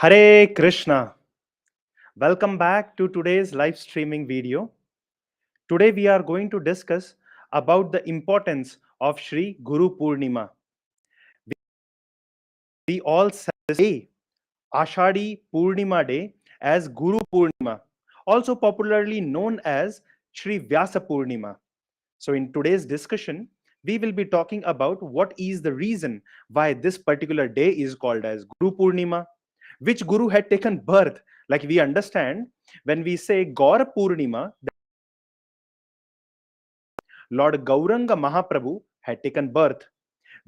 Hare Krishna. Welcome back to today's live streaming video. Today we are going to discuss about the importance of Shri Guru Purnima. We all celebrate Ashadi Purnima Day as Guru Purnima, also popularly known as Shri Vyasa Purnima. So in today's discussion, we will be talking about what is the reason why this particular day is called as Guru Purnima, which Guru had taken birth. Like we understand, when we say Gaur Purnima, Lord Gauranga Mahaprabhu had taken birth.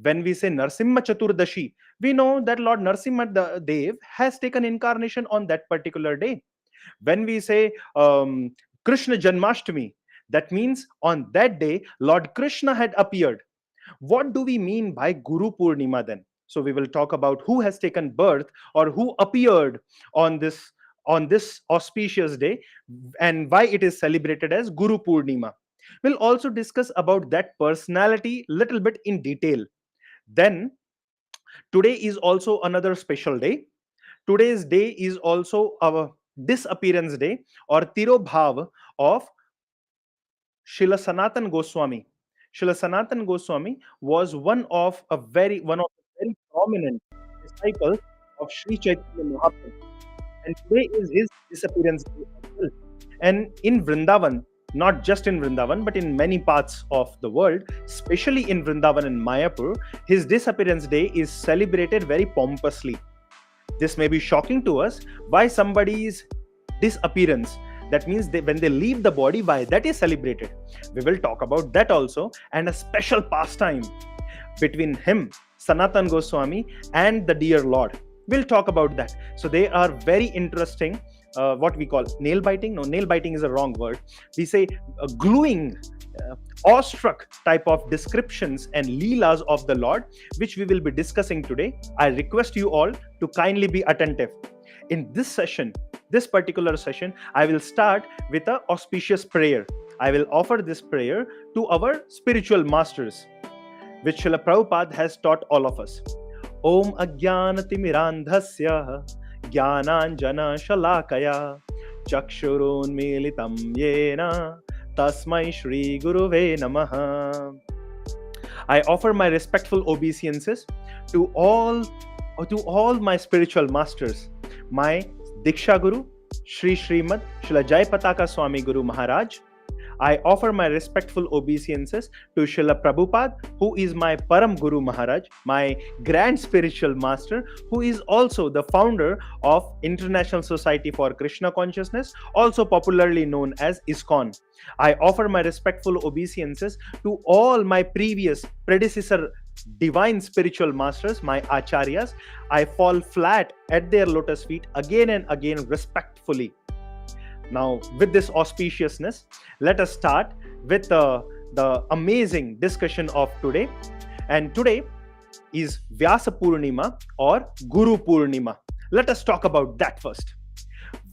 When we say Narsimha Chaturdashi, we know that Lord Narsimha Dev has taken incarnation on that particular day. When we say Krishna Janmashtami, that means on that day, Lord Krishna had appeared. What do we mean by Guru Purnima then? So we will talk about who has taken birth or who appeared on this auspicious day and why it is celebrated as Guru Purnima. We'll also discuss about that personality little bit in detail. Then today is also another special day. Today's day is also our disappearance day or Tirobhav of Srila Sanatan Goswami. Srila Sanatan Goswami was one of the very prominent disciples of Sri Chaitanya Mahaprabhu, and today is his disappearance day as well. And in Vrindavan, not just in Vrindavan, but in many parts of the world, especially in Vrindavan and Mayapur, his disappearance day is celebrated very pompously. This may be shocking to us. Why somebody's disappearance? That means when they leave the body, why that is celebrated. We will talk about that also, and a special pastime between him, Sanatan Goswami, and the dear Lord. We'll talk about that. So they are very interesting. What we call nail biting. No, nail biting is a wrong word. We say gluing, awestruck type of descriptions and leelas of the Lord, which we will be discussing today. I request you all to kindly be attentive. In this particular session, I will start with an auspicious prayer. I will offer this prayer to our spiritual masters, which Srila Prabhupada has taught all of us. Om Ajnanatimirandhasya Jnananjana Shalakaya Chakshurunmilitam Yena Tasmai Shri Guruve Namaha. I offer my respectful obeisances to all my spiritual masters, my Diksha Guru, Sri Srimad Srila Jayapataka Swami Guru Maharaj. I offer my respectful obeisances to Srila Prabhupada, who is my Param Guru Maharaj, my grand spiritual master, who is also the founder of International Society for Krishna Consciousness, also popularly known as ISKCON. I offer my respectful obeisances to all my previous predecessor divine spiritual masters, my acharyas. I fall flat at their lotus feet again and again respectfully. Now, with this auspiciousness, let us start with the amazing discussion of today. And today is Vyasa Purnima or Guru Purnima. Let us talk about that first.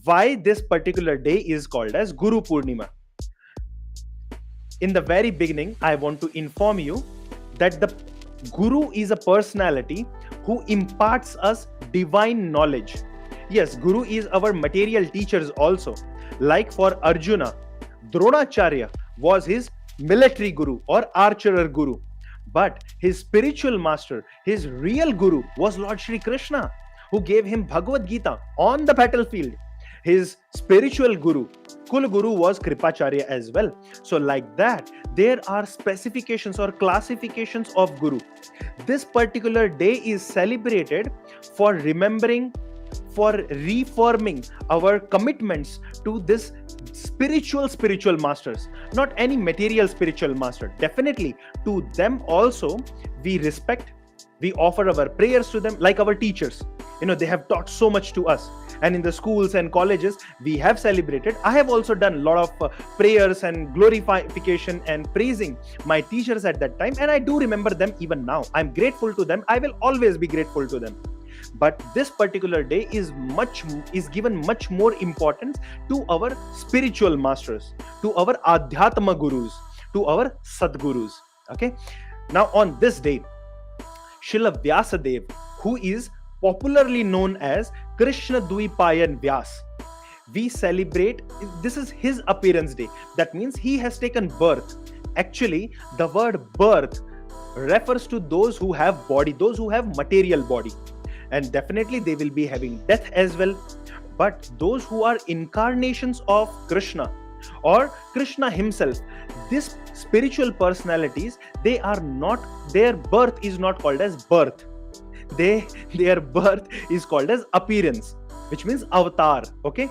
Why this particular day is called as Guru Purnima? In the very beginning, I want to inform you that the Guru is a personality who imparts us divine knowledge. Yes, Guru is our material teachers also. Like for Arjuna, Dronacharya was his military guru or archer guru. But his spiritual master, his real guru was Lord Shri Krishna, who gave him Bhagavad Gita on the battlefield. His spiritual guru, Kul Guru, was Kripacharya as well. So like that, there are specifications or classifications of Guru. This particular day is celebrated for remembering, for reforming our commitments to this spiritual masters, not any material spiritual master. Definitely to them also we respect, we offer our prayers to them like our teachers. They have taught so much to us, and in the schools and colleges we have celebrated. I have also done a lot of prayers and glorification and praising my teachers at that time, and I do remember them even now. I'm grateful to them. I will always be grateful to them. But this particular day is given much more importance to our spiritual masters, to our Adhyatma Gurus, to our Sadgurus. Okay. Now on this day, Srila Vyasadeva, who is popularly known as Krishna Dvipayan Vyas. We celebrate, this is his appearance day. That means he has taken birth. Actually, the word birth refers to those who have body, those who have material body. And definitely they will be having death as well. But those who are incarnations of Krishna or Krishna himself, these spiritual personalities, they are not, their birth is not called as birth. Their birth is called as appearance, which means avatar. Okay.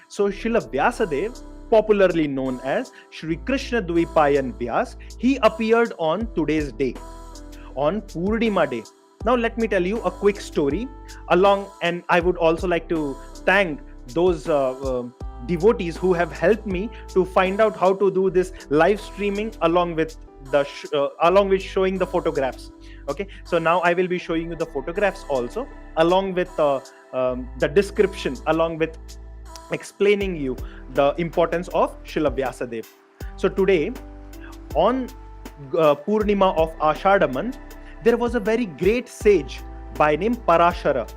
So Srila Vyasadeva, popularly known as Shri Krishna Dvipayan Vyas, he appeared on today's day, on Purnima day. Now let me tell you a quick story along, and I would also like to thank those devotees who have helped me to find out how to do this live streaming along with showing the photographs. Okay, so now I will be showing you the photographs also, along with the description, along with explaining you the importance of Srila Vyasadeva. So today, on Purnima of Ashadha month, there was a very great sage by name Parashara.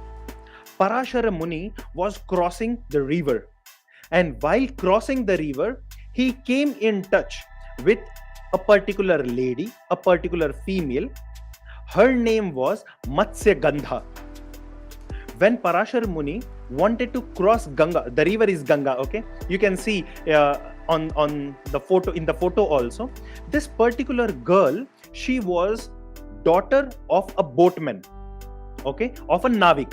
Parashara Muni was crossing the river, and while crossing the river, he came in touch with a particular lady, a particular female. Her name was Matsya Gandha. When Parashara Muni wanted to cross Ganga, the river is Ganga, okay? You can see on the photo, in the photo also, this particular girl, she was daughter of a boatman, okay, of a navik,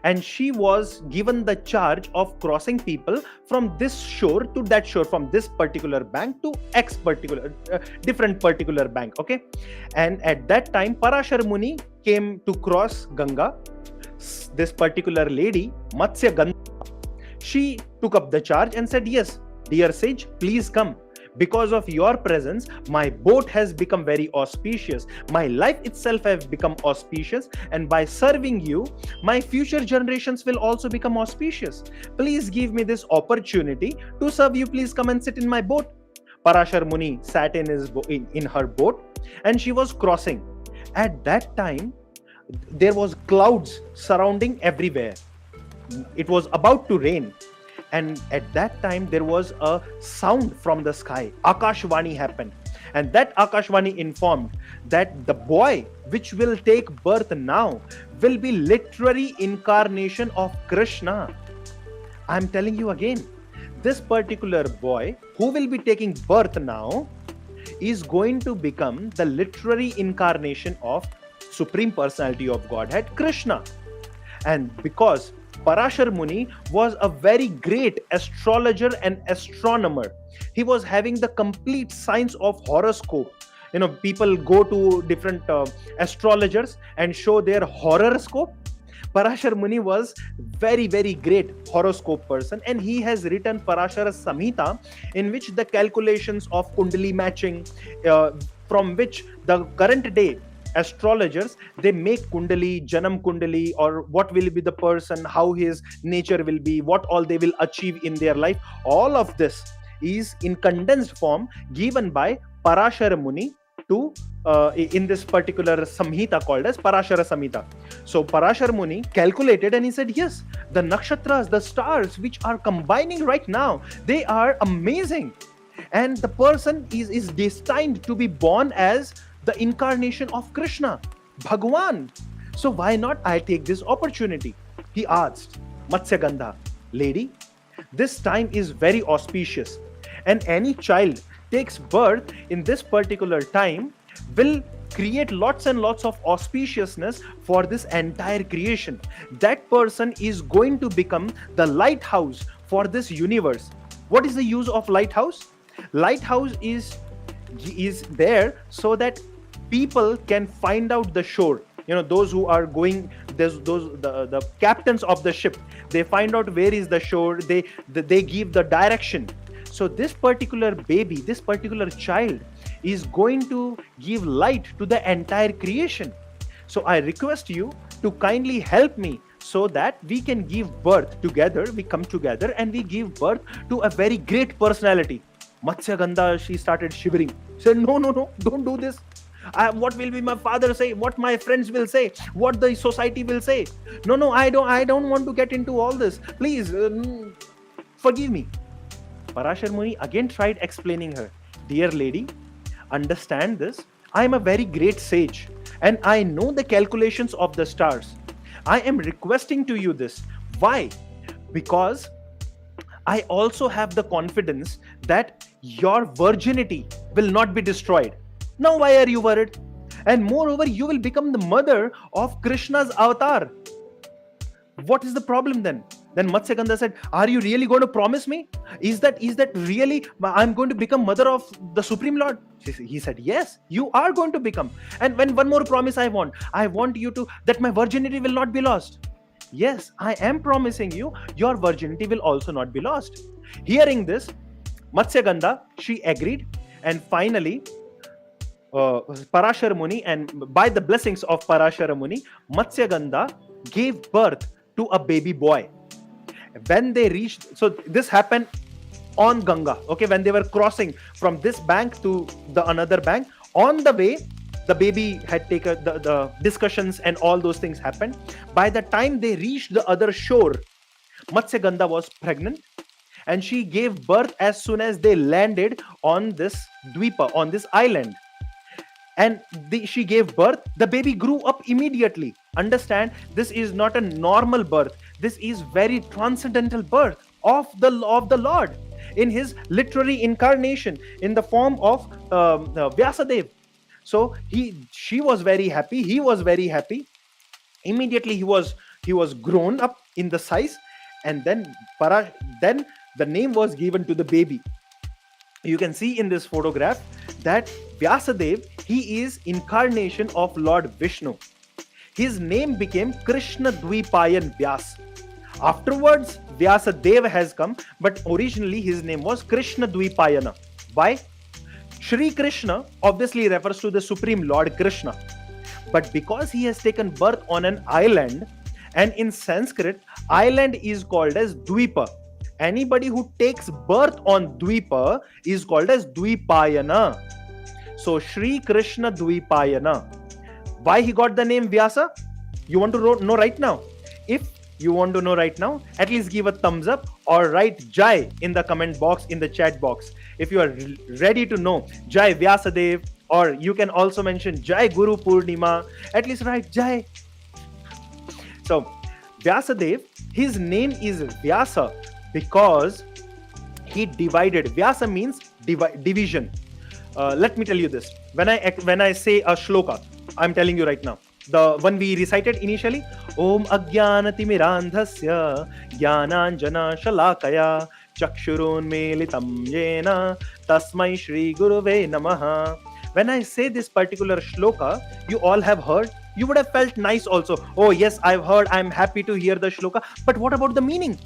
and she was given the charge of crossing people from this shore to that shore, from this particular bank to X particular different particular bank, okay. And at that time Parashar Muni came to cross Ganga. This particular lady, Matsya Gandha, she took up the charge and said, yes, dear sage, please come. Because of your presence, my boat has become very auspicious. My life itself has become auspicious. And by serving you, my future generations will also become auspicious. Please give me this opportunity to serve you. Please come and sit in my boat. Parashar Muni sat in her boat, and she was crossing. At that time, there was clouds surrounding everywhere. It was about to rain. And at that time, there was a sound from the sky. Akashvani happened. And that Akashvani informed that the boy which will take birth now will be literary incarnation of Krishna. I'm telling you again, this particular boy who will be taking birth now is going to become the literary incarnation of Supreme Personality of Godhead, Krishna. And because Parashar Muni was a very great astrologer and astronomer, he was having the complete science of horoscope. You know, people go to different astrologers and show their horoscope. Parashar Muni was very, very great horoscope person, and he has written Parashara Samhita, in which the calculations of Kundali matching, from which the current day astrologers, they make Kundali, Janam Kundali, or what will be the person, how his nature will be, what all they will achieve in their life. All of this is in condensed form given by Parashara Muni to in this particular Samhita called as Parashara Samhita. So Parashara Muni calculated and he said, yes, the nakshatras, the stars which are combining right now, they are amazing. And the person is destined to be born as the incarnation of Krishna, Bhagwan. So why not I take this opportunity? He asked Matsya Gandha, lady, this time is very auspicious, and any child takes birth in this particular time will create lots and lots of auspiciousness for this entire creation. That person is going to become the lighthouse for this universe. What is the use of lighthouse? Lighthouse is there so that people can find out the shore. You know, those who are going, the captains of the ship, they find out where is the shore, they give the direction. So this particular baby, this particular child is going to give light to the entire creation. So I request you to kindly help me so that we can give birth together, we come together and we give birth to a very great personality. Matsya Gandha, she started shivering. She said, no, don't do this. What will be my father say? What my friends will say? What the society will say? No, I don't want to get into all this. Please, forgive me. Parashar Muni again tried explaining her. Dear lady, understand this. I am a very great sage and I know the calculations of the stars. I am requesting to you this. Why? Because I also have the confidence that your virginity will not be destroyed. Now, why are you worried? And moreover, you will become the mother of Krishna's avatar. What is the problem then? Then Matsyagandha said, are you really going to promise me? Is that really I'm going to become mother of the Supreme Lord? He said, yes, you are going to become. And when one more promise I want you to, that my virginity will not be lost. Yes, I am promising you, your virginity will also not be lost. Hearing this, Matsyagandha, she agreed. And finally, Parashara Muni, and by the blessings of Parashara Muni, Matsyagandha gave birth to a baby boy. When they reached, so this happened on Ganga, okay, when they were crossing from this bank to the another bank. On the way, the baby had taken the discussions and all those things happened. By the time they reached the other shore, Matsyagandha was pregnant and she gave birth as soon as they landed on this dweepa, on this island. And she gave birth. The baby grew up immediately. Understand, this is not a normal birth. This is very transcendental birth of the Lord in his literary incarnation in the form of Vyasadeva. So she was very happy. He was very happy. Immediately he was grown up in the size, and then the name was given to the baby. You can see in this photograph that Vyasadeva, he is incarnation of Lord Vishnu. His name became Krishna Dvipayan Vyas. Afterwards, Vyasadeva has come, but originally his name was Krishna Dvipayana. Why? Shri Krishna obviously refers to the Supreme Lord Krishna. But because he has taken birth on an island, and in Sanskrit, island is called as Dvipa. Anybody who takes birth on Dvipa is called as Dvipayana. So Shri Krishna Dvipayana. Why he got the name Vyasa? You want to know right now? If you want to know right now, at least give a thumbs up or write Jai in the comment box, in the chat box. If you are ready to know Jai Vyasadev, or you can also mention Jai Guru Purnima, at least write Jai. So Vyasadev, his name is Vyasa because he divided. Vyasa means division. Let me tell you this. When I say a shloka, I'm telling you right now, the one we recited initially, Om Agyanati Mirandhasya Jnananjana Shalakaya Chakshurun Melitam Yena Tasmai Shri Guruve Namaha. When I say this particular shloka, you all have heard, you would have felt nice also. Oh yes, I've heard, I'm happy to hear the shloka. But what about the meaning?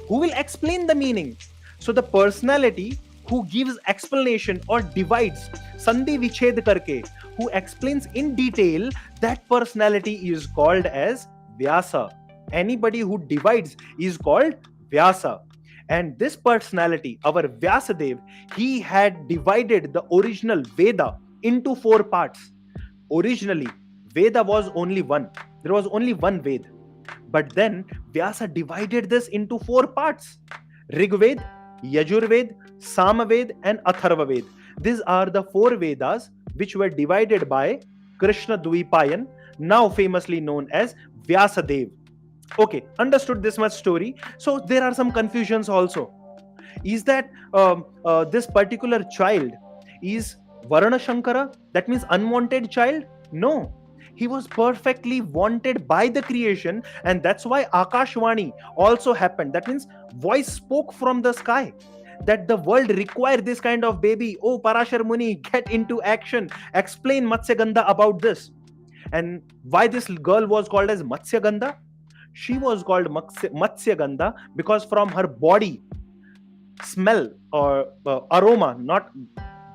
Who will explain the meaning? So the personality who gives explanation or divides, Sandhi Vichhed Karke, who explains in detail, that personality is called as Vyasa. Anybody who divides is called Vyasa. And this personality, our Vyasadev, he had divided the original Veda into 4 parts. Originally, Veda was only one. There was only one Veda. But then Vyasa divided this into 4 parts. Rigved, Yajurved, Samaved and Atharvaved. These are the 4 Vedas which were divided by Krishna Dvipayan, now famously known as Vyasadev. Okay, understood this much story. So there are some confusions also. Is that this particular child is Varana Shankara? That means unwanted child? No. He was perfectly wanted by the creation, and that's why Akashvani also happened. That means voice spoke from the sky that the world required this kind of baby. Oh, Parashar Muni, get into action. Explain Matsyagandha about this. And why this girl was called as Matsyagandha? She was called Matsyagandha because from her body, smell or aroma, not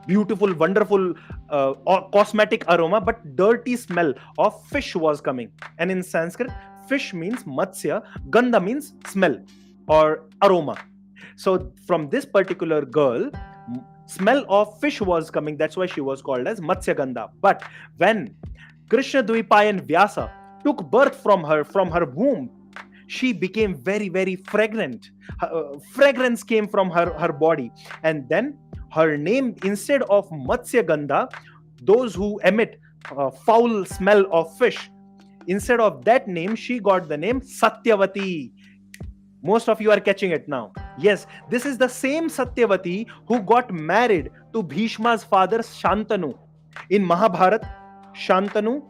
beautiful, wonderful or cosmetic aroma, but dirty smell of fish was coming. And in Sanskrit, fish means Matsya, Gandha means smell or aroma. So from this particular girl, smell of fish was coming. That's why she was called as Matsya Gandha. But when Krishna Dvipayan Vyasa took birth from her womb, she became very, very fragrant. Fragrance came from her body. And then her name, instead of Matsya Gandha, those who emit foul smell of fish, instead of that name, she got the name Satyavati. Most of you are catching it now. Yes, this is the same Satyavati who got married to Bhishma's father Shantanu. In Mahabharat, Shantanu,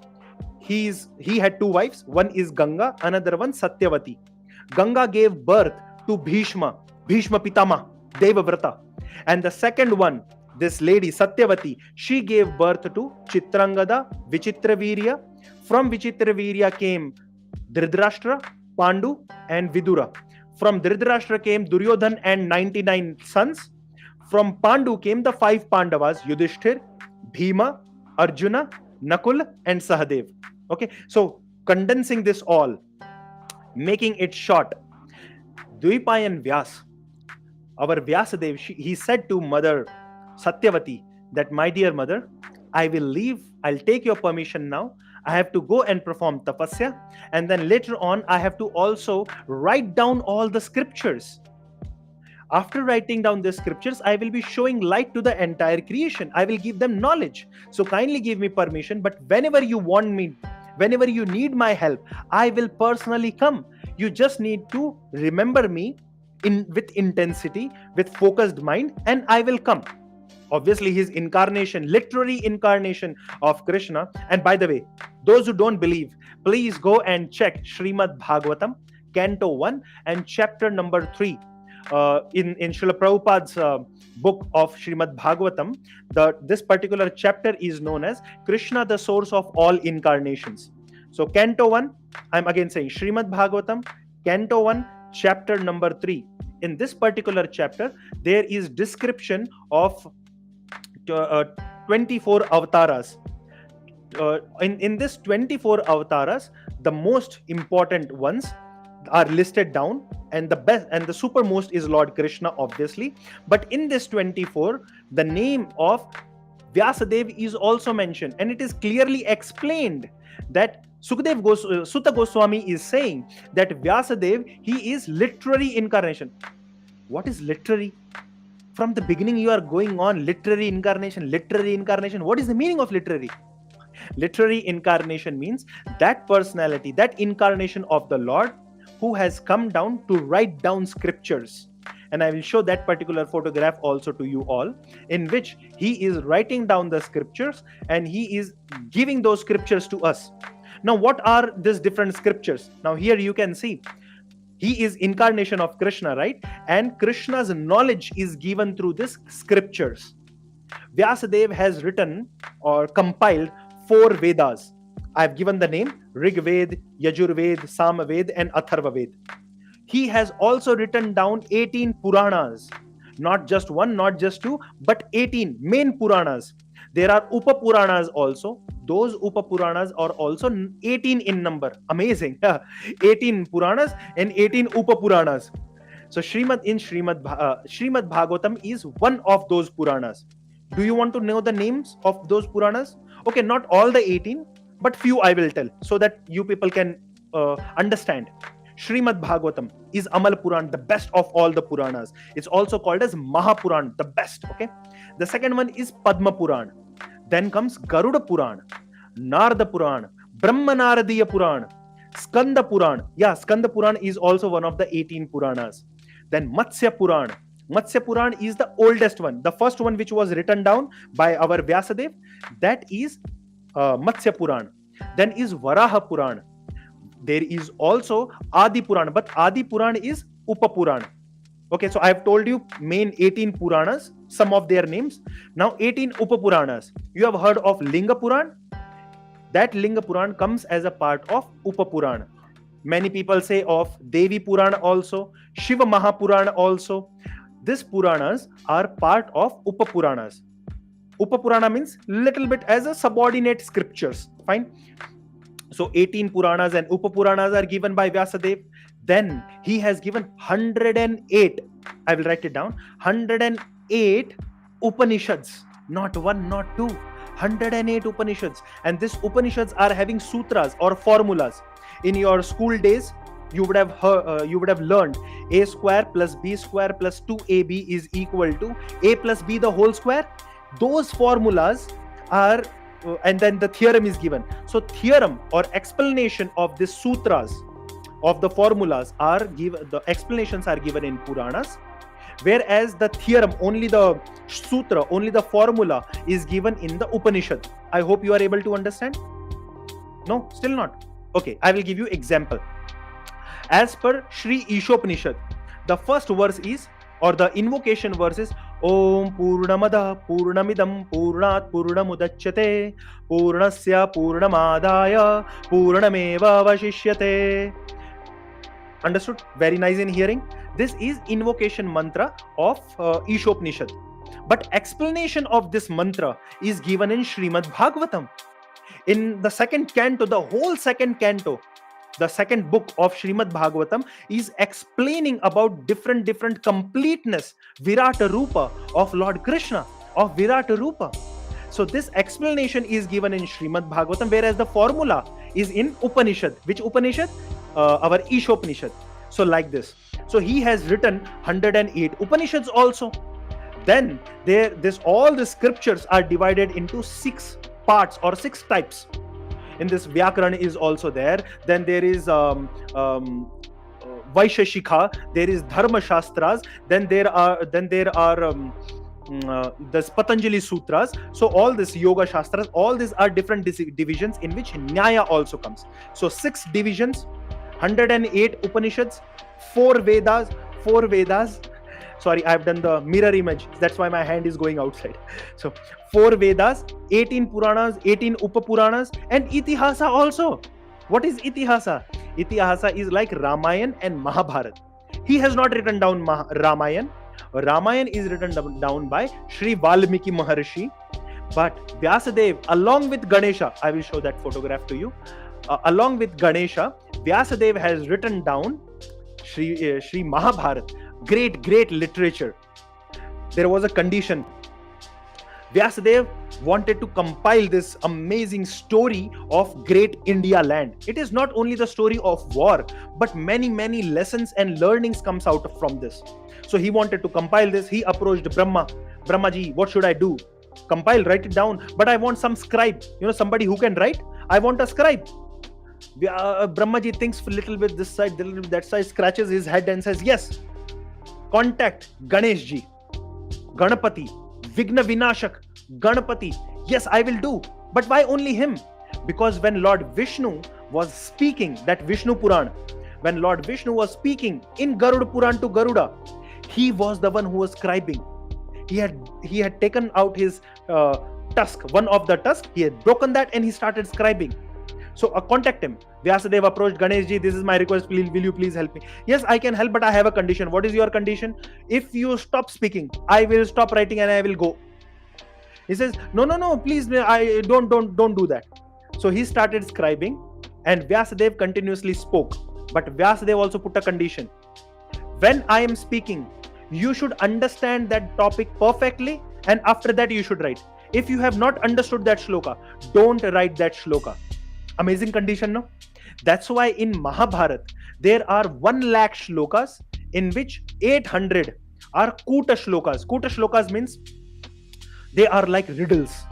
he had two wives. One is Ganga, another one Satyavati. Ganga gave birth to Bhishma Pitama, Devavrata. And the second one, this lady Satyavati, she gave birth to Chitrangada, Vichitravirya. From Vichitravirya came Dhritarashtra, Pandu and Vidura. From Dhritarashtra came Duryodhan and 99 sons. From Pandu came the 5 Pandavas, Yudhishthir, Bhima, Arjuna, Nakul and Sahadev. Okay, so condensing this all, making it short, Dvipayan Vyas, our Vyasadev, he said to Mother Satyavati that, my dear mother, I will leave, I'll take your permission now. I have to go and perform tapasya, and then later on I have to also write down all the scriptures. After writing down the scriptures, I will be showing light to the entire creation. I will give them knowledge. So kindly give me permission, but whenever you want me, whenever you need my help, I will personally come. You just need to remember me with intensity, with focused mind, and I will come. Obviously, his incarnation, literary incarnation of Krishna. And by the way, those who don't believe, please go and check Srimad Bhagavatam, Canto 1 and chapter number 3. In Srila Prabhupada's book of Srimad Bhagavatam, this particular chapter is known as Krishna, the source of all incarnations. So Canto 1, I'm again saying Srimad Bhagavatam, Canto 1, chapter number 3. In this particular chapter, there is description of 24 avatars. In this 24 avatars, the most important ones are listed down, and the best and the supermost is Lord Krishna, obviously. But in this 24, the name of Vyasadev is also mentioned, and it is clearly explained that Sutta Goswami is saying that Vyasadev, he is literary incarnation. What is literary? From the beginning you are going on literary incarnation. What is the meaning of literary? Literary incarnation means that personality, that incarnation of the Lord who has come down to write down scriptures. And I will show that particular photograph also to you all, in which he is writing down the scriptures and he is giving those scriptures to us. Now, what are these different scriptures? Now, here you can see he is incarnation of Krishna, right? And Krishna's knowledge is given through these scriptures. Vyasadeva has written or compiled 4 Vedas. I have given the name Rig Ved, Yajur Ved, Samaved and Atharva Ved. He has also written down 18 Puranas. Not just one, not just two, but 18 main Puranas. There are Upa Puranas also. Those Upa Puranas are also 18 in number. Amazing. 18 Puranas and 18 Upa Puranas. So Srimad Bhagavatam is one of those Puranas. Do you want to know the names of those Puranas? Okay, not all the 18, but few I will tell so that you people can understand. Srimad Bhagavatam is Amal Puran, the best of all the Puranas. It's also called as Mahapuran, the best. Okay. The second one is Padma Puran. Then comes Garuda Puran, Narada Puran, Brahmanaradiya Puran, Skanda Puran. Yeah, Skanda Puran is also one of the 18 Puranas. Then Matsya Puran. Matsya Puran is the oldest one. The first one which was written down by our Vyasadev, that is Matsya Puran. Then is Varaha Puran. There is also Adi Puran, but Adi Puran is Upa Puran. Okay, so I have told you main 18 Puranas, some of their names. Now 18 Upa Puranas. You have heard of Linga Puran? That Linga Puran comes as a part of Upa Puran. Many people say of Devi Puran also, Shiva Mahapuran also. These Puranas are part of Upa Puranas. Upa Purana means little bit as a subordinate scriptures. Fine. So 18 Puranas and Upa Puranas are given by Vyasadeva. Then he has given 108. I will write it down. 108 Upanishads, not one, not two, 108 Upanishads. And these Upanishads are having sutras or formulas. In your school days, you would have learned a square plus b square plus 2ab is equal to a plus b the whole square. Those formulas are and then the theorem is given. So theorem or explanation of the sutras of the formulas are given, the explanations are given in Puranas, whereas the theorem, only the sutra, only the formula is given in the Upanishad. I hope you are able to understand. No, still not. Okay, I will give you example. As per Sri Ishopanishad, the first verse is, or the invocation verse is, Om Purnamada Purnamidam Purnat Purnamudachyate Purnasya Purnamadaya Purnameva Vashishyate. Understood? Very nice in hearing. This is invocation mantra of Ishopanishad. But explanation of this mantra is given in Srimad Bhagavatam. In the second canto, the whole second canto, the second book of Srimad Bhagavatam is explaining about different completeness, Virata Rupa of Lord Krishna, of Virata Rupa. So this explanation is given in Srimad Bhagavatam, whereas the formula is in Upanishad. Which Upanishad? Our Ishopanishad. So like this. So he has written 108 Upanishads also. Then all the scriptures are divided into 6 parts or 6 types. In this Vyakaran is also there. Then there is Vaisheshika. There is Dharma Shastras. Then there are the Patanjali Sutras. So all this Yoga Shastras, all these are different divisions in which Nyaya also comes. So 6 divisions, 108 Upanishads, 4 Vedas. Sorry, I've done the mirror image. That's why my hand is going outside. So 4 Vedas, 18 Puranas, 18 Upapuranas, and Itihasa also. What is Itihasa? Itihasa is like Ramayana and Mahabharata. He has not written down Ramayana. Ramayana is written down by Sri Valmiki Maharshi. But Vyasadeva, along with Ganesha, I will show that photograph to you. Along with Ganesha, Vyasadeva has written down Sri Mahabharata. Great literature. There was a condition. Vyasadeva wanted to compile this amazing story of great India land. It is not only the story of war, but many lessons and learnings comes out from this. So he wanted to compile this. He approached Brahma. Brahmaji, what should I do? Compile, write it down. But I want some scribe. Somebody who can write. I want a scribe. Brahmaji thinks a little bit this side, a little bit that side, scratches his head and says, yes. Contact Ganeshji, Ganapati, Vigna Vinashak, Ganapati. Yes, I will do. But why only him? Because when Lord Vishnu was speaking, that Vishnu Puran, when Lord Vishnu was speaking in Garuda Puran to Garuda, he was the one who was scribing. He had taken out his tusk, one of the tusks, he had broken that and he started scribing. So contact him. Vyasadeva approached Ganeshji, this is my request, will you please help me? Yes, I can help, but I have a condition. What is your condition? If you stop speaking, I will stop writing and I will go. He says, no, please, I don't do that. So he started scribing and Vyasadeva continuously spoke. But Vyasadeva also put a condition. When I am speaking, you should understand that topic perfectly and after that you should write. If you have not understood that shloka, don't write that shloka. Amazing condition, no? That's why in Mahabharata, there are 1 lakh shlokas in which 800 are Kuta shlokas. Kuta shlokas means they are like riddles.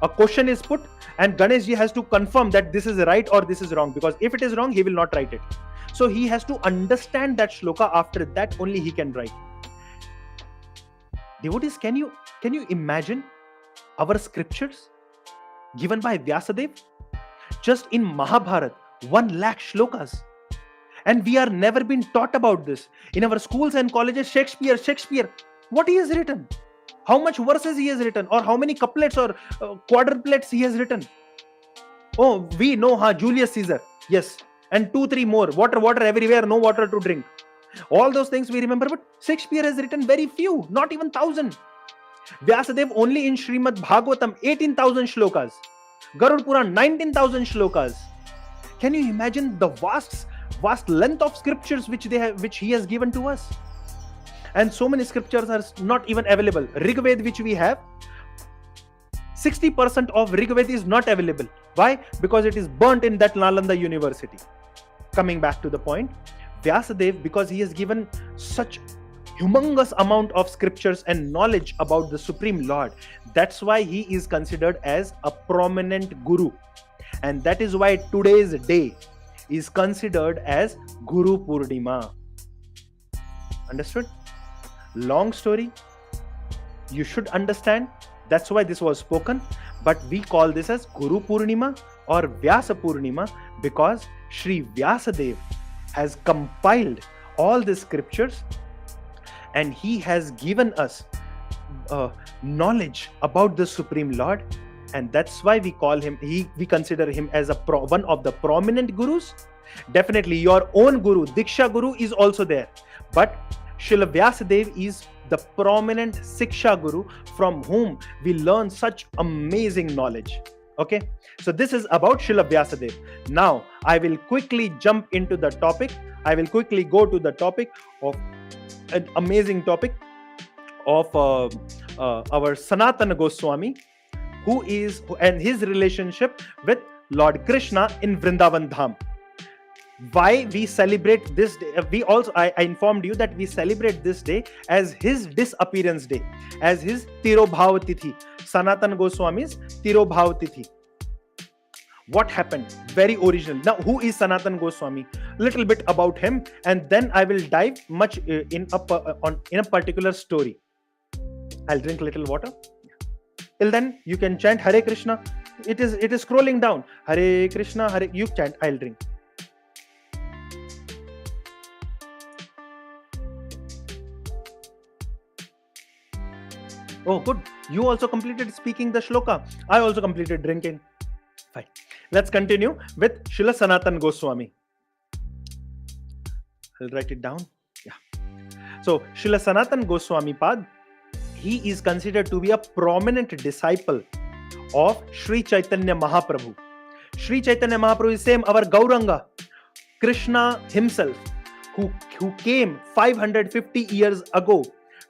A question is put and Ganeshji has to confirm that this is right or this is wrong, because if it is wrong, he will not write it. So he has to understand that shloka. After that, only he can write. Devotees, can you imagine our scriptures given by Vyasadeva? Just in Mahabharata, 1 lakh shlokas. And we are never been taught about this. In our schools and colleges, Shakespeare, what he has written? How much verses he has written? Or how many couplets or quadruplets he has written? Oh, we know, Julius Caesar. Yes. And 2-3 more. Water everywhere, no water to drink. All those things we remember, but Shakespeare has written very few, not even 1,000. Vyasadeva only in Srimad Bhagavatam, 18,000 shlokas. Garuda Puran, 19,000 shlokas. Can you imagine the vast length of scriptures which he has given to us? and so many scriptures are not even available. Rig Ved, which we have, 60% of Rig Ved is not available. Why? Because it is burnt in that Nalanda University. Coming back to the point, Vyasadev, because he has given such humongous amount of scriptures and knowledge about the Supreme Lord, that's why he is considered as a prominent guru. And that is why today's day is considered as Guru Purnima. Understood? Long story. You should understand. That's why this was spoken. But we call this as Guru Purnima or Vyasa Purnima because Sri Vyasadev has compiled all the scriptures and he has given us knowledge about the Supreme Lord, and that's why we call him, we consider him as one of the prominent gurus. Definitely your own guru, Diksha Guru, is also there, but Srila Vyasadev is the prominent Siksha Guru from whom we learn such amazing knowledge. Okay, so this is about Srila Vyasadev. Now I will quickly jump into the topic. I will quickly go to the topic of an amazing topic of our Sanatana Goswami, and his relationship with Lord Krishna in Vrindavan Dham. Why we celebrate this day? I informed you that we celebrate this day as his disappearance day, as his Tirobhav Tithi, Sanatana Goswami's Tirobhav Tithi. What happened? Very original. Now, who is Sanatana Goswami? Little bit about him, and then I will dive much in a particular story. I'll drink little water. Till then, you can chant Hare Krishna. It is scrolling down. Hare Krishna, Hare. You chant. I'll drink. Oh, good. You also completed speaking the shloka. I also completed drinking. Fine. Let's continue with Srila Sanatana Goswami. I'll write it down. Yeah. So, Srila Sanatana Goswami Pad, he is considered to be a prominent disciple of Sri Chaitanya Mahaprabhu. Sri Chaitanya Mahaprabhu is same our Gauranga, Krishna himself, who came 550 years ago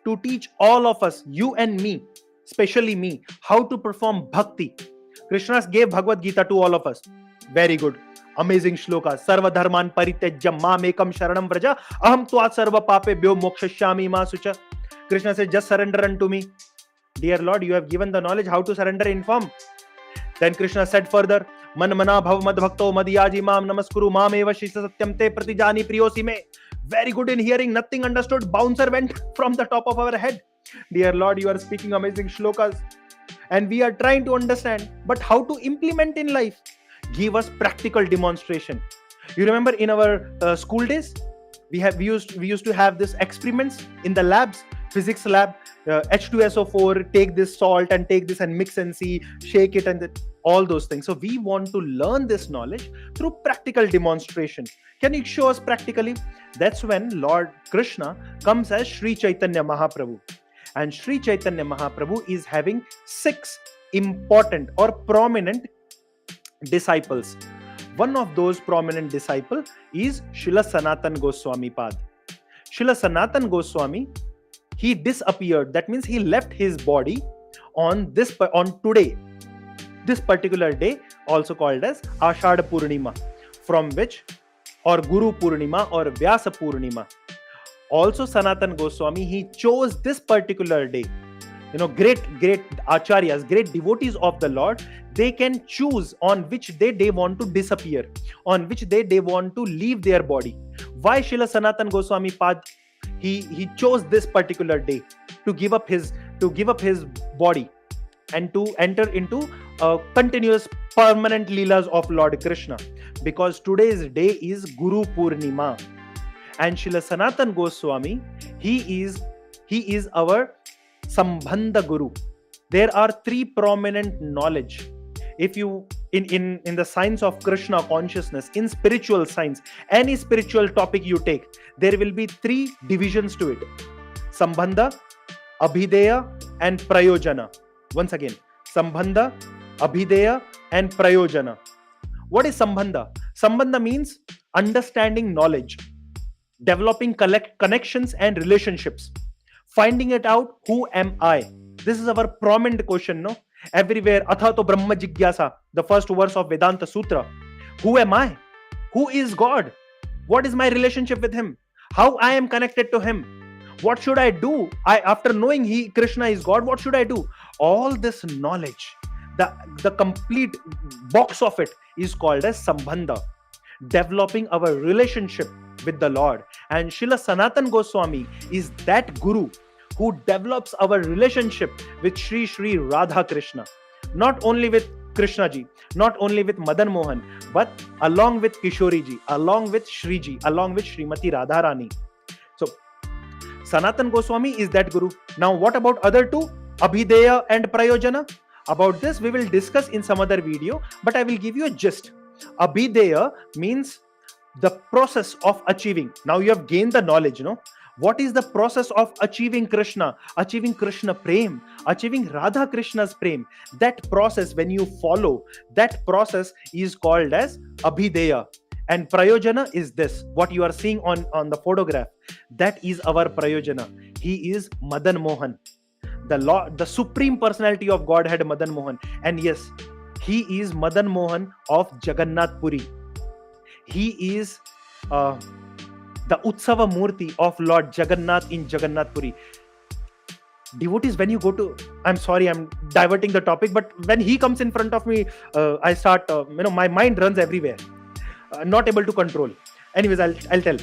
to teach all of us, you and me, especially me, how to perform bhakti. Krishna gave Bhagavad Gita to all of us. Very good. Amazing shloka. Sarva dharman parityajya mam ekam sharanam vraja aham tvat sarva papebhyo mokshashyami ma sucha. Krishna said, just surrender unto me. Dear Lord, you have given the knowledge how to surrender in form. Then Krishna said further, Man mana bhav mad bhakto madhyaji mam namaskuru mam eva shisa satyam te pratijani priyosi me. Very good in hearing, nothing understood. Bouncer went from the top of our head. Dear Lord, you are speaking amazing shlokas. And we are trying to understand, but how to implement in life? Give us practical demonstration. You remember in our school days, we used to have this experiments in the labs, physics lab, H2SO4, take this salt and take this and mix and see, shake it and all those things. So we want to learn this knowledge through practical demonstration. Can you show us practically? That's when Lord Krishna comes as Sri Chaitanya Mahaprabhu. And Sri Chaitanya Mahaprabhu is having 6 important or prominent disciples. One of those prominent disciples is Srila Sanatana Goswami Pad. Srila Sanatana Goswami, he disappeared. That means he left his body on today, this particular day, also called as Ashadha Purnima, from which, or Guru Purnima or Vyasa Purnima. Also Sanatana Goswami, he chose this particular day. Great acharyas, great devotees of the Lord, they can choose on which day they want to disappear, on which day they want to leave their body. Why Srila Sanatana Goswami Pad, he chose this particular day to give up his body and to enter into continuous permanent leelas of Lord Krishna, because today's day is Guru Purnima. And Srila Sanatana Goswami, he is our Sambandha Guru. There are 3 prominent knowledge. If you in the science of Krishna consciousness, in spiritual science, any spiritual topic you take, there will be 3 divisions to it: Sambandha, Abhideya, and Prayojana. Once again, Sambandha, Abhideya, and Prayojana. What is Sambandha? Sambandha means understanding knowledge, developing connections and relationships. Finding it out, who am I? This is our prominent question, no? Everywhere, Athato Brahma Jigyasa, the first verse of Vedanta Sutra. Who am I? Who is God? What is my relationship with Him? How I am connected to Him? What should I do? After knowing Krishna is God, what should I do? All this knowledge, the complete box of it is called as Sambandha, developing our relationship with the Lord. And Srila Sanatan Goswami is that guru who develops our relationship with Sri Radha Krishna. Not only with Krishna ji, not only with Madan Mohan, but along with Kishori ji, along with Shri ji, along with Srimati Radharani. So Sanatan Goswami is that guru. Now what about other two, Abhideya and Prayojana? About this we will discuss in some other video, but I will give you a gist. Abhideya means the process of achieving. Now you have gained the knowledge, no? What is the process of achieving Krishna Prem, achieving Radha Krishna's Prem? That process, when you follow, that process is called as Abhideya. And Prayojana is this, what you are seeing on the photograph. That is our Prayojana. He is Madan Mohan. The Supreme Personality of Godhead, Madan Mohan. And yes, he is Madan Mohan of Jagannath Puri. He is the Utsava Murti of Lord Jagannath in Jagannath Puri. Devotees, when you go to, I'm sorry, I'm diverting the topic, but when he comes in front of me, I start, my mind runs everywhere. Not able to control. Anyways, I'll tell.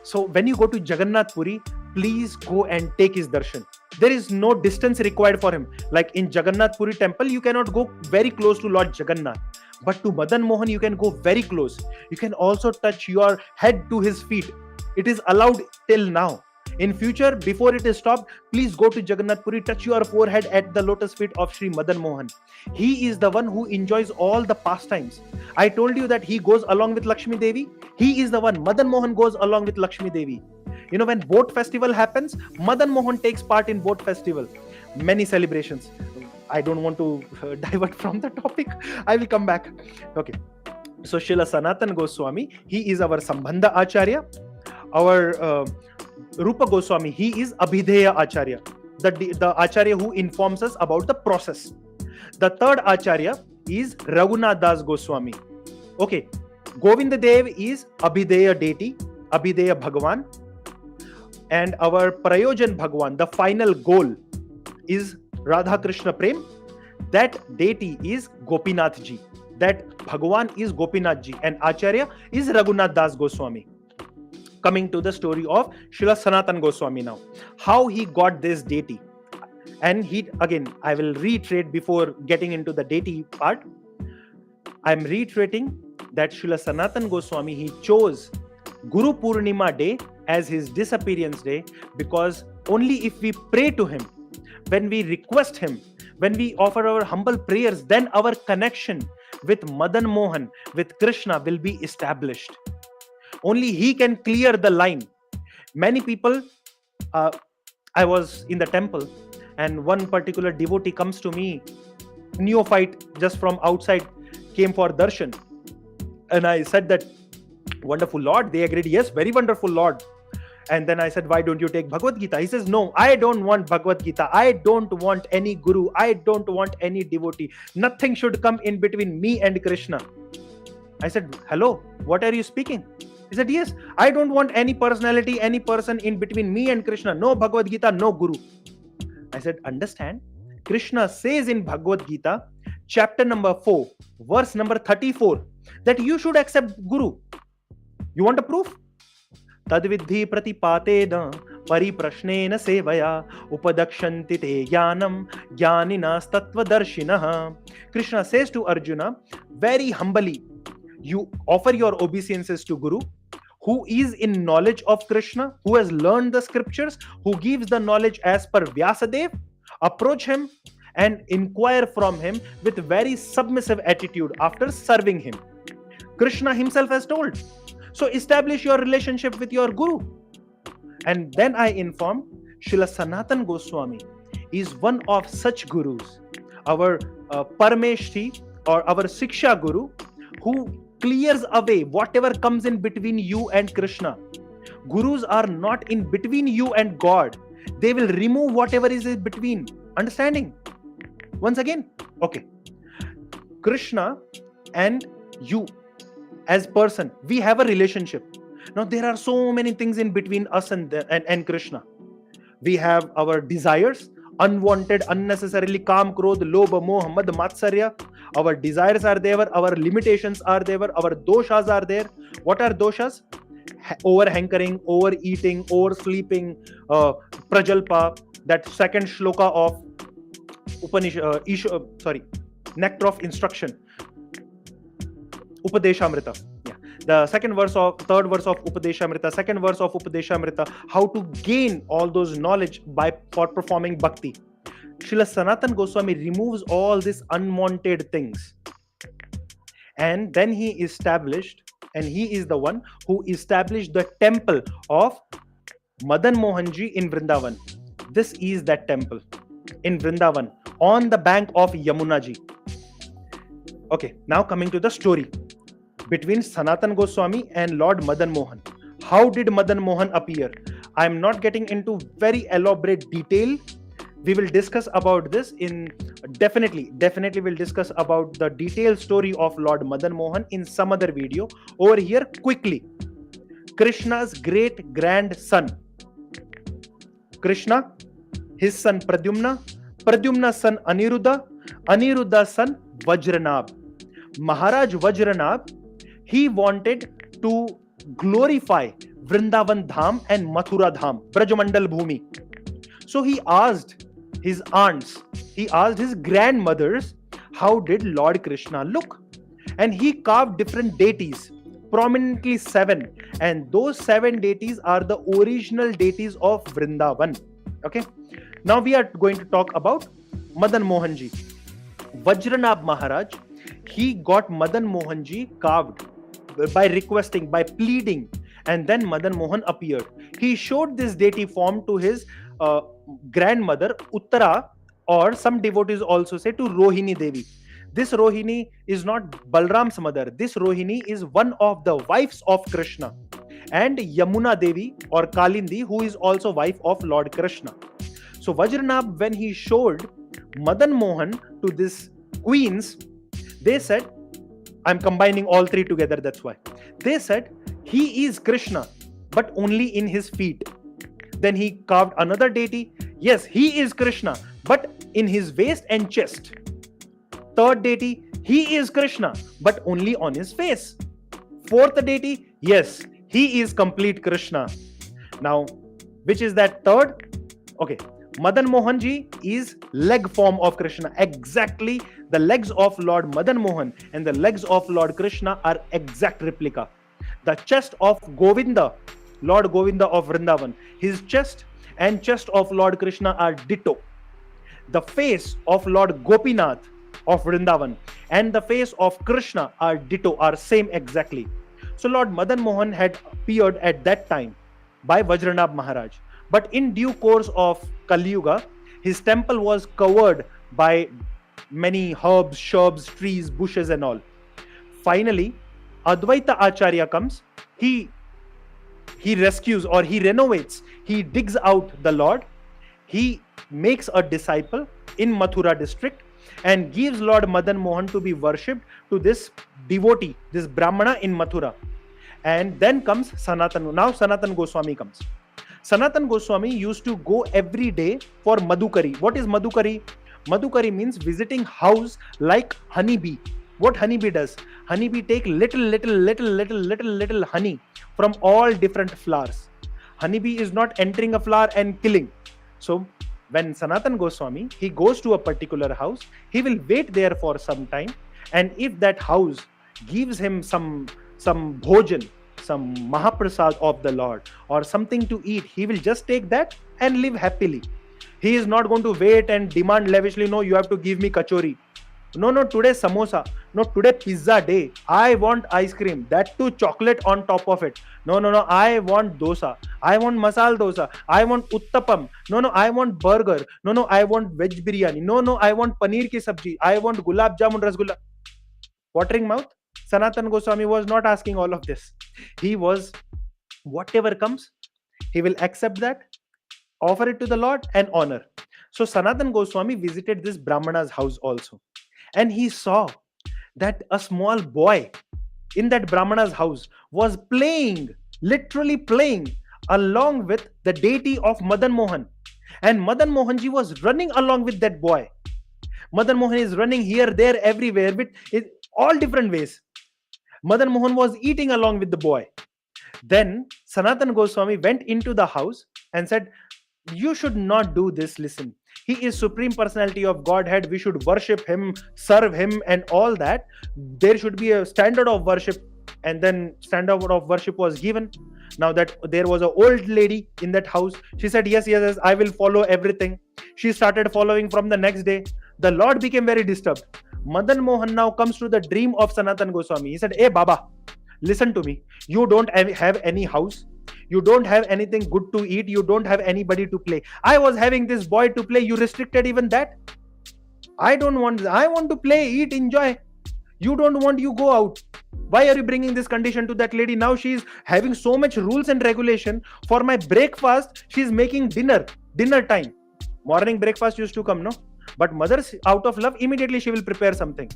So when you go to Jagannath Puri, please go and take his darshan. There is no distance required for him. Like in Jagannath Puri temple, you cannot go very close to Lord Jagannath. But to Madan Mohan, you can go very close. You can also touch your head to his feet. It is allowed till now. In future, before it is stopped, please go to Jagannath Puri, touch your forehead at the lotus feet of Sri Madan Mohan. He is the one who enjoys all the pastimes. I told you that he goes along with Lakshmi Devi. He is the one. Madan Mohan goes along with Lakshmi Devi. You know, when boat festival happens, Madan Mohan takes part in boat festival. Many celebrations. I don't want to divert from the topic. I will come back. Okay. So Srila Sanatan Goswami, he is our Sambandha Acharya. Our Rupa Goswami, he is Abhideya Acharya, the Acharya who informs us about the process. The third Acharya is Raghunath Das Goswami. Okay, Govinda Dev is Abhideya deity, Abhideya Bhagwan, and our Prayojan Bhagwan, the final goal, is Radha Krishna Prem. That deity is Gopinath ji. That Bhagwan is Gopinath ji, and Acharya is Raghunath Das Goswami. Coming to the story of Srila Sanatan Goswami now. How he got this deity. And I will reiterate before getting into the deity part. I am reiterating that Srila Sanatan Goswami, he chose Guru Purnima day as his disappearance day, because only if we pray to him, when we request him, when we offer our humble prayers, then our connection with Madan Mohan, with Krishna will be established. Only he can clear the line. Many people, I was in the temple and one particular devotee comes to me, neophyte just from outside, came for darshan. And I said that, wonderful Lord. They agreed, yes, very wonderful Lord. And then I said, why don't you take Bhagavad Gita? He says, no, I don't want Bhagavad Gita. I don't want any guru. I don't want any devotee. Nothing should come in between me and Krishna. I said, hello, what are you speaking? He said, yes, I don't want any personality, any person in between me and Krishna. No Bhagavad Gita, no Guru. I said, understand. Krishna says in Bhagavad Gita, chapter number 4, verse number 34, that you should accept Guru. You want a proof? Tadvidhi pratipatena pariprashnena sevaya upadakshanti te jnanam jnaninas tattvadarshinaha. Krishna says to Arjuna, very humbly, you offer your obeisances to Guru, who is in knowledge of Krishna, who has learned the scriptures, who gives the knowledge as per Vyasadev. Approach him and inquire from him with very submissive attitude after serving him. Krishna himself has told. So establish your relationship with your Guru. And then I informed Srila Sanatan Goswami is one of such gurus, our Parameshti or our Siksha Guru, who clears away whatever comes in between you and Krishna. Gurus are not in between you and God. They will remove whatever is in between. Understanding? Once again, okay. Krishna and you as person, we have a relationship. Now there are so many things in between us and Krishna. We have our desires, unwanted, unnecessarily kam, krodh, lobha, moh, mad, matsarya. Our desires are there, our limitations are there, our doshas are there. What are doshas? Over hankering, overeating, oversleeping, prajalpa, that second shloka of Upanishad, nectar of instruction, Upadeshamrita. Yeah. The third verse of Upadeshamrita, second verse of Upadeshamrita, how to gain all those knowledge for performing bhakti. Srila Sanatan Goswami removes all these unwanted things. And then he established, and he is the one who established the temple of Madan Mohanji in Vrindavan. This is that temple in Vrindavan on the bank of Yamuna ji. Okay, now coming to the story between Sanatan Goswami and Lord Madan Mohan. How did Madan Mohan appear? I am not getting into very elaborate detail. We will discuss about this in definitely we'll discuss about the detailed story of Lord Madan Mohan in some other video. Over here, quickly, Krishna's great grandson. Krishna, his son Pradyumna, Pradyumna's son Aniruddha, Aniruddha's son Vajranab. Maharaj Vajranab, he wanted to glorify Vrindavan Dham and Mathura Dham, Brajamandal Bhumi. So he asked his aunts, he asked his grandmothers, how did Lord Krishna look? And he carved different deities, prominently 7. And those 7 deities are the original deities of Vrindavan. Okay. Now we are going to talk about Madan Mohanji. Vajranab Maharaj, he got Madan Mohanji carved by requesting, by pleading, and then Madan Mohan appeared. He showed this deity form to his grandmother Uttara, or some devotees also say to Rohini Devi. This Rohini is not Balram's mother. This Rohini is one of the wives of Krishna, and Yamuna Devi or Kalindi, who is also wife of Lord Krishna. So Vajranab, when he showed Madan Mohan to these queens, they said, I'm combining all 3 together, that's why. They said, he is Krishna, but only in his feet. Then he carved another deity. Yes, he is Krishna, but in his waist and chest. Third deity, he is Krishna, but only on his face. Fourth deity, yes, he is complete Krishna. Now, which is that third? Okay, Madan Mohanji is leg form of Krishna. Exactly, the legs of Lord Madan Mohan and the legs of Lord Krishna are exact replica. The chest of Govinda, Lord Govinda of Vrindavan, his chest and chest of Lord Krishna are ditto. The face of Lord Gopinath of Vrindavan and the face of Krishna are ditto, are same exactly. So Lord Madan Mohan had appeared at that time by Vajranab Maharaj. But in due course of Kali Yuga, his temple was covered by many herbs, shrubs, trees, bushes and all. Finally, Advaita Acharya comes, he rescues or he renovates, he digs out the Lord, he makes a disciple in Mathura district and gives Lord Madan Mohan to be worshipped to this devotee, this Brahmana in Mathura. And then comes Sanatan. Now Sanatan Goswami comes. Sanatan Goswami used to go every day for Madhukari. What is Madhukari? Madhukari means visiting house like honeybee. What honeybee does? Honeybee take little honey from all different flowers. Honeybee is not entering a flower and killing. So when Sanatan Goswami, he goes to a particular house, he will wait there for some time, and if that house gives him some bhojan, some Mahaprasad of the Lord or something to eat, he will just take that and live happily. He is not going to wait and demand lavishly, no, you have to give me kachori. No, today samosa. No, today pizza day. I want ice cream. That too chocolate on top of it. No, I want dosa. I want masala dosa. I want uttapam. No, I want burger. No, I want veg biryani. No, I want paneer ki sabji. I want gulab jamun rasgulla. Watering mouth? Sanatan Goswami was not asking all of this. He was, whatever comes, he will accept that offer it to the Lord and honor. So Sanatan Goswami visited this Brahmana's house also, and he saw that a small boy in that Brahmana's house was playing, literally playing, along with the deity of Madan Mohan. And Madan Mohanji was running along with that boy. Madan Mohan is running here, there, everywhere, with all different ways. Madan Mohan was eating along with the boy. Then Sanatan Goswami went into the house and said, "You should not do this. Listen, he is Supreme Personality of Godhead. We should worship him, serve him, and all that. There should be a standard of worship." And then standard of worship was given. Now that there was an old lady in that house, she said, yes, yes, yes, I will follow everything. She started following from the next day. The Lord became very disturbed. Madan Mohan now comes to the dream of Sanatan Goswami. He said, "Hey Baba, listen to me. You don't have any house. You don't have anything good to eat. You don't have anybody to play. I was having this boy to play. You restricted even that. I want to play, eat, enjoy. You don't want, you go out. Why are you bringing this condition to that lady? Now she is having so much rules and regulation. For my breakfast, she is making dinner time. Morning breakfast used to come, no? But mother, out of love, immediately she will prepare something.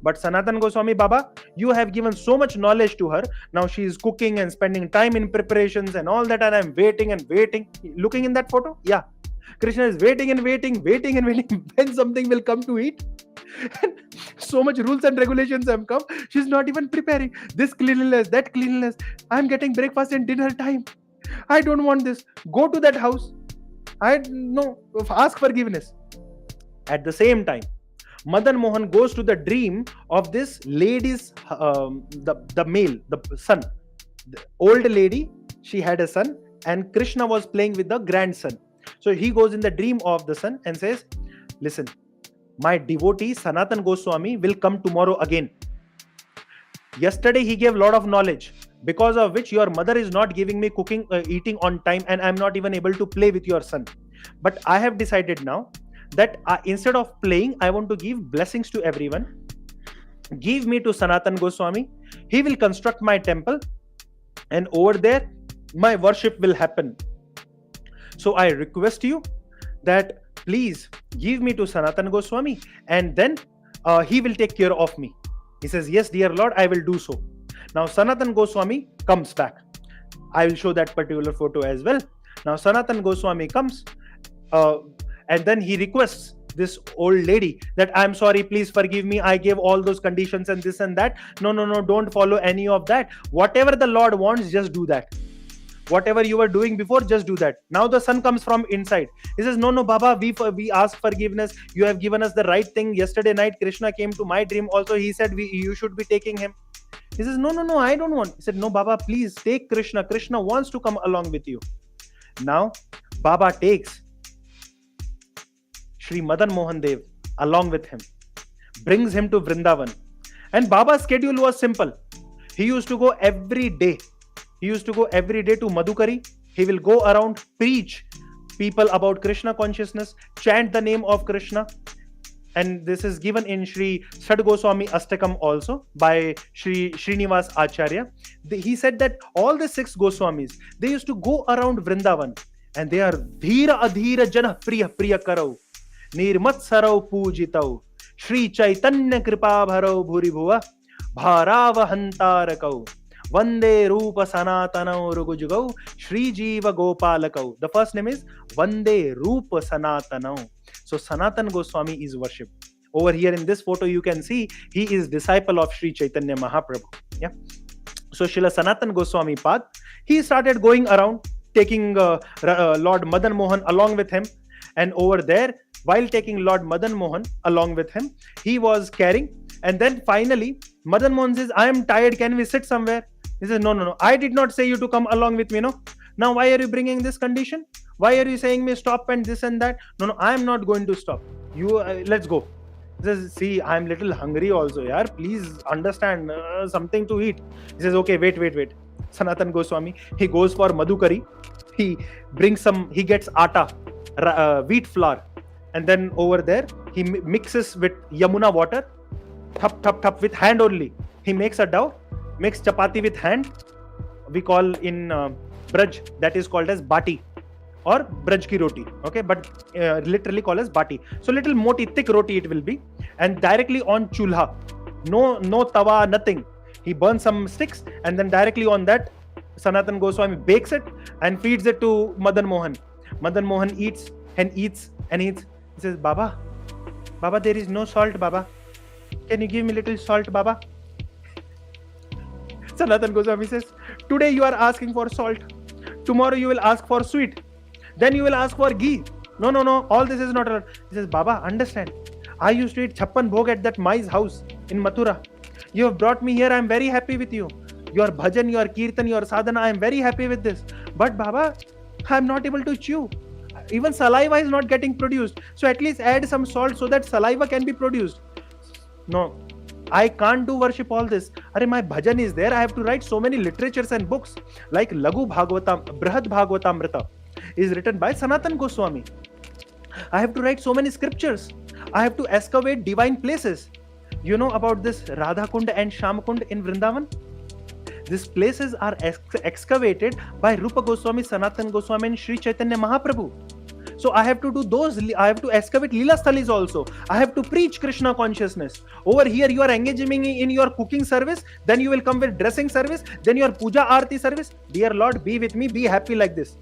But Sanatan Goswami, Baba, you have given so much knowledge to her. Now she is cooking and spending time in preparations and all that, and I'm waiting and waiting." Looking in that photo? Yeah. Krishna is waiting and waiting when something will come to eat. So much rules and regulations have come. She's not even preparing. This cleanliness, that cleanliness. I'm getting breakfast and dinner time. I don't want this. Go to that house. Ask forgiveness. At the same time, Madan Mohan goes to the dream of this lady's, the male, the son. The old lady, she had a son, and Krishna was playing with the grandson. So he goes in the dream of the son and says, "Listen, my devotee Sanatan Goswami will come tomorrow again. Yesterday he gave a lot of knowledge, because of which your mother is not giving me cooking, eating on time, and I'm not even able to play with your son. But I have decided now that instead of playing, I want to give blessings to everyone. Give me to Sanatan Goswami. He will construct my temple, and over there my worship will happen. So I request you that please give me to Sanatan Goswami, and then he will take care of me." He says, "Yes, dear Lord, I will do so." Now Sanatan Goswami comes back. I will show that particular photo as well. Now Sanatan Goswami comes, and then he requests this old lady that, "I'm sorry, please forgive me. I gave all those conditions and this and that. No, don't follow any of that. Whatever the Lord wants, just do that. Whatever you were doing before, just do that." Now the son comes from inside. He says, no, Baba, we ask forgiveness. You have given us the right thing. Yesterday night, Krishna came to my dream also. He said, you should be taking him. He says, no, I don't want. He said, "No, Baba, please take Krishna. Krishna wants to come along with you." Now, Baba takes Sri Madan Mohan Dev along with him, brings him to Vrindavan. And Baba's schedule was simple. He used to go every day. He used to go every day to Madhukari. He will go around, preach people about Krishna consciousness, chant the name of Krishna. And this is given in Sri Sad Goswami Astakam also by Sri Srinivas Acharya. He said that all the 6 Goswamis, they used to go around Vrindavan, and they are Dhira Adhira Jana Priya Priya Karau, Nirmat Sarau Pujitau, Sri Chaitanya Kripa Bharau Bhuri Bhuva, Bharava Hantarakau, Vande Rupa Sanatanau Rugujugau, Sri Jiva Gopalakau. The first name is Vande Rupa Sanatanau. So Sanatan Goswami is worshipped. Over here in this photo, you can see he is disciple of Sri Chaitanya Mahaprabhu. Yeah. So Srila Sanatan Goswami Pad, he started going around, taking Lord Madan Mohan along with him. And over there, while taking Lord Madan Mohan along with him, he was carrying. And then finally, Madan Mohan says, "I am tired. Can we sit somewhere?" He says, no. I did not say you to come along with me, no. Now why are you bringing this condition? Why are you saying me stop and this and that? No, I am not going to stop. You, let's go. He says, "See, I am little hungry also, yaar. Please understand, something to eat." He says, "Okay, wait. Sanatan Goswami, he goes for Madhukari. He brings he gets atta, wheat flour. And then over there, he mixes with Yamuna water. Thup with hand only. He makes a dough, makes chapati with hand. We call in Braj, that is called as bati. or braj ki roti, okay, but literally called as bati. So little moti, thick roti it will be, and directly on chulha, no tawa, nothing. He burns some sticks, and then directly on that, Sanatan Goswami bakes it and feeds it to Madan Mohan. Madan Mohan eats and eats and eats. He says, Baba, there is no salt, Baba. Can you give me little salt, Baba? Sanatan Goswami says, today you are asking for salt. Tomorrow you will ask for sweet. Then you will ask for ghee. No. All this is not allowed. He says, Baba, understand. I used to eat chappan bhog at that Mai's house in Mathura. You have brought me here. I am very happy with you. Your bhajan, your kirtan, your sadhana, I am very happy with this. But Baba, I am not able to chew. Even saliva is not getting produced. So at least add some salt so that saliva can be produced. No, I can't do worship all this. Arey, my bhajan is there. I have to write so many literatures and books. Like Lagu Bhagavatam, Brihad Bhagavatamrita is written by Sanatan Goswami. I have to write so many scriptures. I have to excavate divine places. You know about this Radha Kund and Sham Kund in Vrindavan? These places are excavated by Rupa Goswami, Sanatan Goswami and Sri Chaitanya Mahaprabhu. So I have to do those, I have to excavate Leela Sthalis also. I have to preach Krishna consciousness. Over here you are engaging me in your cooking service, then you will come with dressing service, then your puja aarti service. Dear Lord, be with me, be happy like this.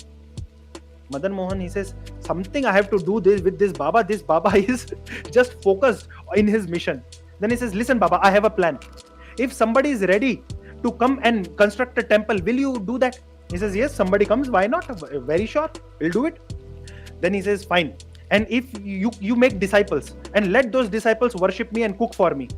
Madan Mohan, he says, something I have to do this with this Baba. This Baba is just focused in his mission. Then he says, listen Baba, I have a plan. If somebody is ready to come and construct a temple, will you do that? He says, yes, somebody comes, why not? Very sure, we'll do it. Then he says, fine. And if you make disciples and let those disciples worship me and cook for me.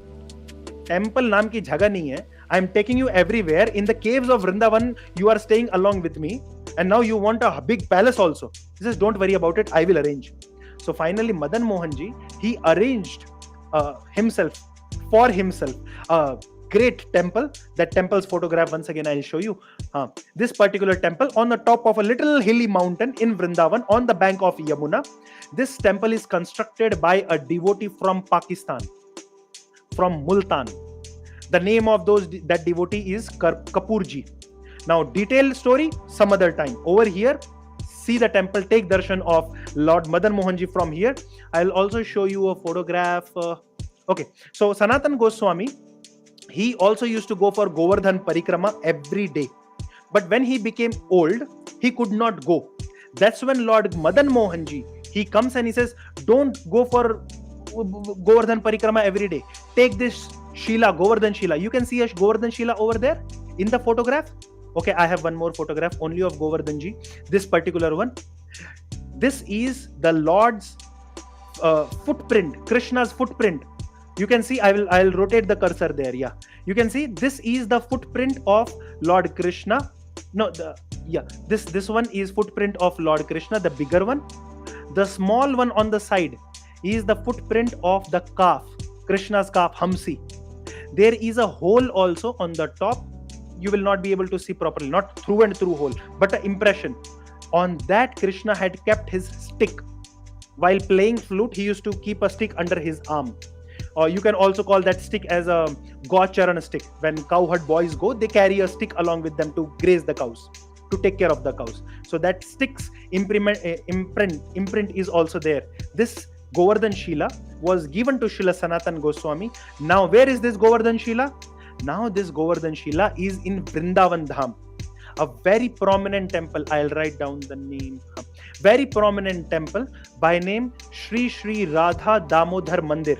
Temple naam ki jagah nahi hai. I am taking you everywhere. In the caves of Vrindavan, you are staying along with me. And now you want a big palace also. He says, don't worry about it, I will arrange. So finally, Madan Mohan ji, he arranged himself, for himself, a great temple. That temple's photograph, once again, I'll show you. This particular temple on the top of a little hilly mountain in Vrindavan on the bank of Yamuna. This temple is constructed by a devotee from Pakistan, from Multan. The name of that devotee is Kapoorji. Now, detailed story some other time. Over here, see the temple, take darshan of Lord Madan Mohanji from here. I'll also show you a photograph. Okay, so Sanatan Goswami, he also used to go for Govardhan Parikrama every day. But when he became old, he could not go. That's when Lord Madan Mohanji, he comes and he says, don't go for Govardhan Parikrama every day. Take this Shila, Govardhan Shila. You can see a Govardhan Shila over there in the photograph. Okay, I have one more photograph only of Govardhanji. This particular one. This is the Lord's footprint, Krishna's footprint. You can see, I'll rotate the cursor there. Yeah, you can see this is the footprint of Lord Krishna. No, this one is footprint of Lord Krishna, the bigger one. The small one on the side is the footprint of the calf, Krishna's calf, Hamsi. There is a hole also on the top. You will not be able to see properly, not through and through hole, but an impression. On that, Krishna had kept his stick. While playing flute, he used to keep a stick under his arm. Or you can also call that stick as a Gocharan stick. When cowherd boys go, they carry a stick along with them to graze the cows, to take care of the cows. So that stick's imprint is also there. This Govardhan Shila was given to Srila Sanatan Goswami. Now, where is this Govardhan Shila? Now this Govardhan Shila is in Vrindavan Dham, a very prominent temple. I'll write down the name. Very prominent temple by name Sri Sri Radha Damodar Mandir.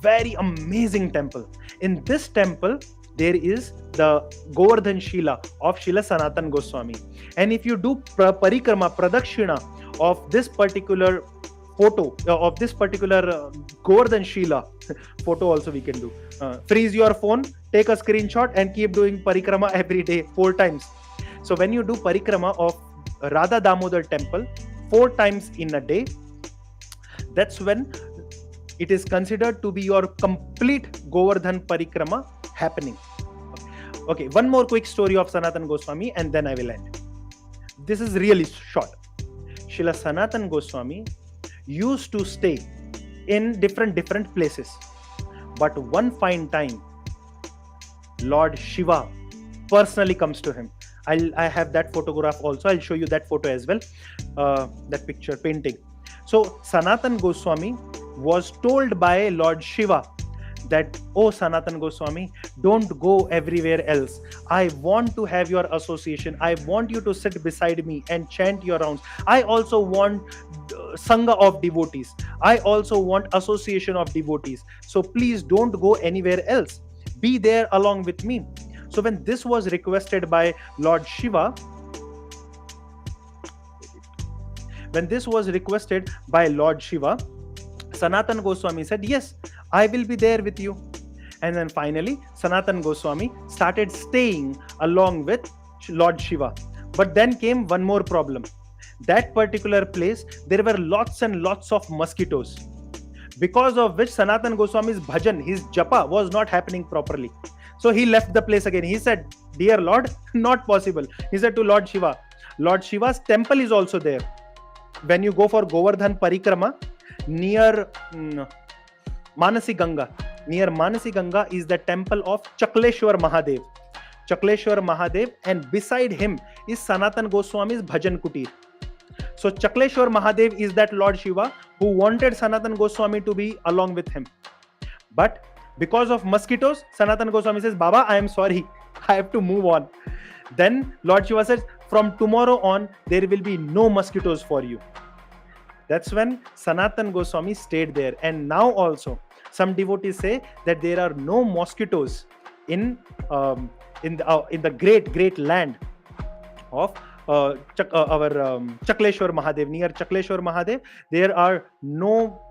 Very amazing temple. In this temple, there is the Govardhan Shila of Srila Sanatan Goswami. And if you do parikrama, pradakshina of this particular photo, of this particular Govardhan Shila, photo also we can do. Freeze your phone, take a screenshot and keep doing parikrama every day 4 times. So when you do parikrama of Radha Damodar temple 4 times in a day, that's when it is considered to be your complete Govardhan parikrama happening. Okay, one more quick story of Sanatan Goswami and then I will end. This is really short. Srila Sanatan Goswami used to stay in different places. But one fine time, Lord Shiva personally comes to him. I have that photograph also. I'll show you that photo as well, that picture painting. So Sanatan Goswami was told by Lord Shiva that, oh Sanatan Goswami, don't go everywhere else. I want to have your association. I want you to sit beside me and chant your rounds. I also want sangha of devotees. I also want association of devotees. So please don't go anywhere else. Be there along with me. So when this was requested by Lord Shiva, Sanatan Goswami said, yes, I will be there with you. And then finally, Sanatan Goswami started staying along with Lord Shiva. But then came one more problem. That particular place, there were lots and lots of mosquitoes, because of which Sanatan Goswami's bhajan, his japa, was not happening properly. So he left the place again. He said, dear Lord, not possible. He said to Lord Shiva, Lord Shiva's temple is also there. When you go for Govardhan Parikrama, near Manasi Ganga is the temple of Chakleshwar Mahadev. Chakleshwar Mahadev, and beside him is Sanatan Goswami's Bhajan Kutir. So Chakleshwar Mahadev is that Lord Shiva who wanted Sanatan Goswami to be along with him. But because of mosquitoes, Sanatan Goswami says, Baba, I am sorry, I have to move on. Then Lord Shiva says, from tomorrow on, there will be no mosquitoes for you. That's when Sanatan Goswami stayed there. And now also, some devotees say that there are no mosquitoes in the great land of our Chakleshwar Mahadev. Near Chakleshwar Mahadev, there are no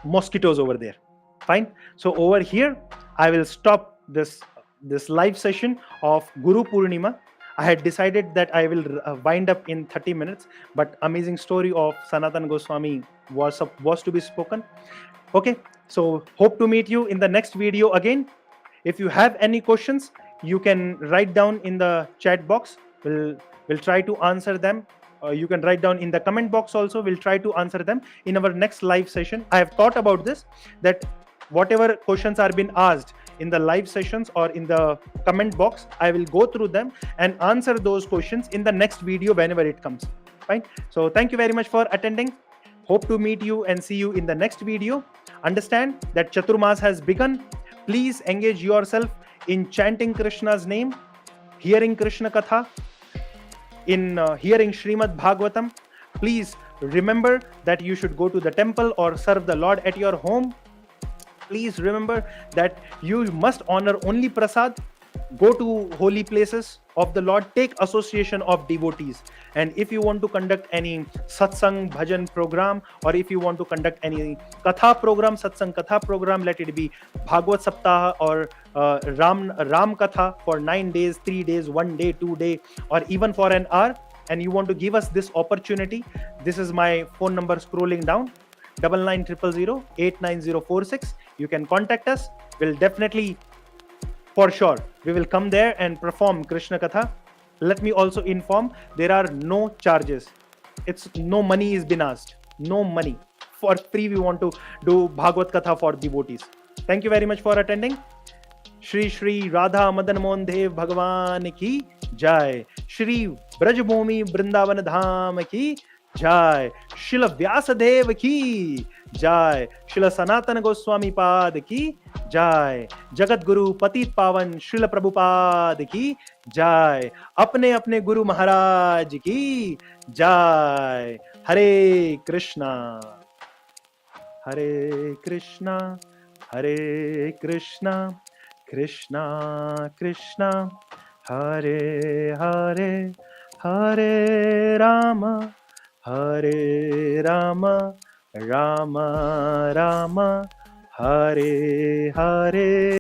mosquitoes over there. Fine. So over here, I will stop this live session of Guru Purnima. I had decided that I will wind up in 30 minutes, but amazing story of Sanatan Goswami was to be spoken. Okay, so hope to meet you in the next video again. If you have any questions, you can write down in the chat box. We'll try to answer them. You can write down in the comment box also. We'll try to answer them in our next live session. I have thought about this, that whatever questions are being asked in the live sessions or in the comment box, I will go through them and answer those questions in the next video whenever it comes. Fine. So thank you very much for attending. Hope to meet you and see you in the next video. Understand that Chaturmas has begun. Please engage yourself in chanting Krishna's name, hearing Krishna Katha, in hearing Srimad Bhagavatam. Please remember that you should go to the temple or serve the Lord at your home. Please remember that you must honor only prasad, go to holy places of the Lord, take association of devotees. And if you want to conduct any satsang bhajan program, or if you want to conduct any katha program, satsang katha program, let it be Bhagavad Saptaha or Ram Katha for 9 days, 3 days, 1 day, 2 day, or even for an hour, and you want to give us this opportunity, this is my phone number scrolling down, 9900089046. You can contact us. We'll definitely, for sure, we will come there and perform Krishna Katha. Let me also inform, there are no charges. It's no money is been asked. No money. For free, we want to do Bhagavad Katha for devotees. Thank you very much for attending. Shri Shri Radha Madan Mohan Dev Bhagavan ki Jai. Shri Brajbhumi Vrindavan Dham ki Jai. Srila Vyasadev ki Jai. Srila Sanatana Goswami Pad ki Jai. Jagat Guru Patit Pavan Srila Prabhupada ki Jai. Apne apne Guru Maharaj ki Jai. Hare Krishna. Hare Krishna. Hare Krishna. Krishna Krishna. Hare Hare. Hare Rama. Hare Rama, Rama Rama, Hare Hare.